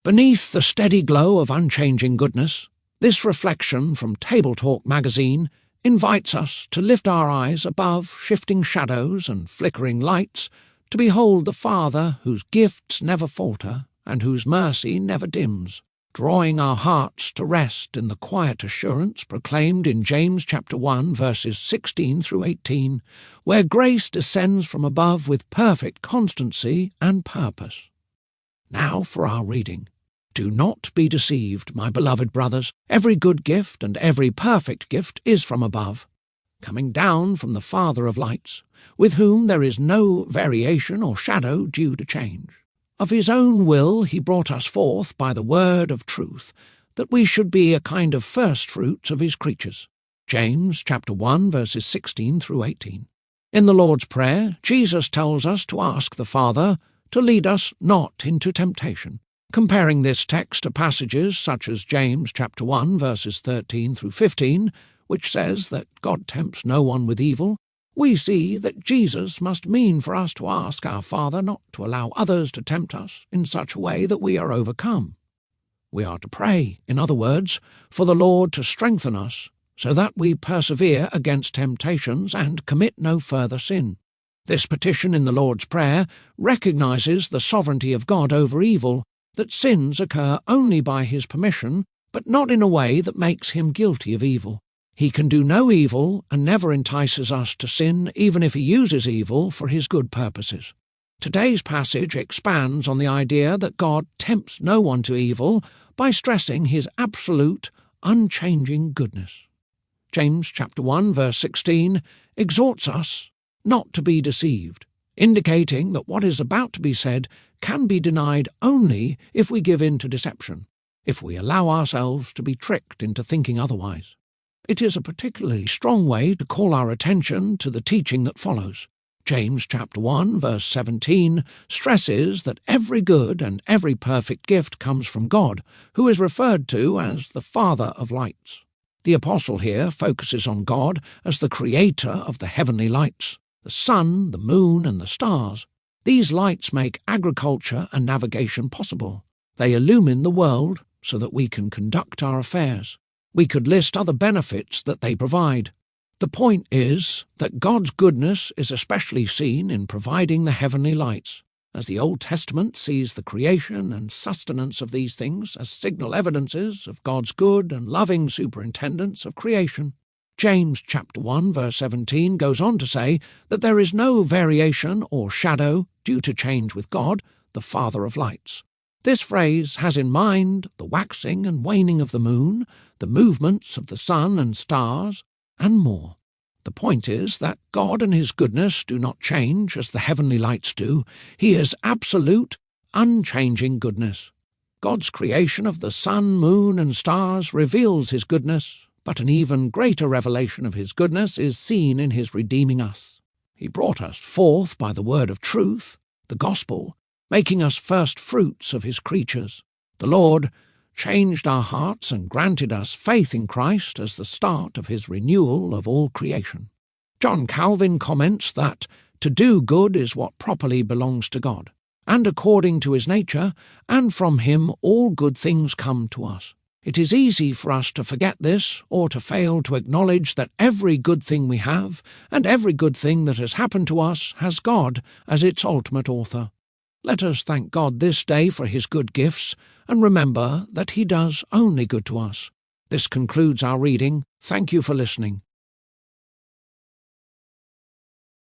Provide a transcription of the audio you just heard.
Beneath the steady glow of unchanging goodness, this reflection from TableTalk Magazine invites us to lift our eyes above shifting shadows and flickering lights to behold the Father whose gifts never falter and whose mercy never dims, drawing our hearts to rest in the quiet assurance proclaimed in James chapter 1 verses 16 through 18, where grace descends from above with perfect constancy and purpose. Now for our reading. Do not be deceived, my beloved brothers. Every good gift and every perfect gift is from above, coming down from the Father of lights, with whom there is no variation or shadow due to change. Of his own will he brought us forth by the word of truth, that we should be a kind of firstfruits of his creatures. James chapter 1 verses 16 through 18. In the Lord's Prayer, Jesus tells us to ask the Father to lead us not into temptation. Comparing this text to passages such as James chapter 1 verses 13 through 15, which says that God tempts no one with evil, we see that Jesus must mean for us to ask our Father not to allow others to tempt us in such a way that we are overcome. We are to pray, in other words, for the Lord to strengthen us so that we persevere against temptations and commit no further sin. This petition in the Lord's Prayer recognizes the sovereignty of God over evil, that sins occur only by his permission, but not in a way that makes him guilty of evil. He can do no evil and never entices us to sin, even if he uses evil for his good purposes. Today's passage expands on the idea that God tempts no one to evil by stressing his absolute, unchanging goodness. James chapter 1 verse 16 exhorts us not to be deceived, indicating that what is about to be said can be denied only if we give in to deception, if we allow ourselves to be tricked into thinking otherwise. It is a particularly strong way to call our attention to the teaching that follows. James chapter 1 verse 17 stresses that every good and every perfect gift comes from God, who is referred to as the Father of lights. The apostle here focuses on God as the creator of the heavenly lights, the sun, the moon, and the stars. These lights make agriculture and navigation possible. They illumine the world so that we can conduct our affairs. We could list other benefits that they provide. The point is that God's goodness is especially seen in providing the heavenly lights, as the Old Testament sees the creation and sustenance of these things as signal evidences of God's good and loving superintendence of creation. James chapter 1 verse 17 goes on to say that there is no variation or shadow due to change with God, the Father of lights. This phrase has in mind the waxing and waning of the moon, the movements of the sun and stars, and more. The point is that God and his goodness do not change as the heavenly lights do. He is absolute, unchanging goodness. God's creation of the sun, moon, and stars reveals his goodness, but an even greater revelation of his goodness is seen in his redeeming us. He brought us forth by the word of truth, the gospel, making us first fruits of his creatures. The Lord changed our hearts and granted us faith in Christ as the start of his renewal of all creation. John Calvin comments that to do good is what properly belongs to God, and according to his nature, and from him all good things come to us. It is easy for us to forget this, or to fail to acknowledge that every good thing we have, and every good thing that has happened to us, has God as its ultimate author. Let us thank God this day for his good gifts, and remember that he does only good to us. This concludes our reading. Thank you for listening.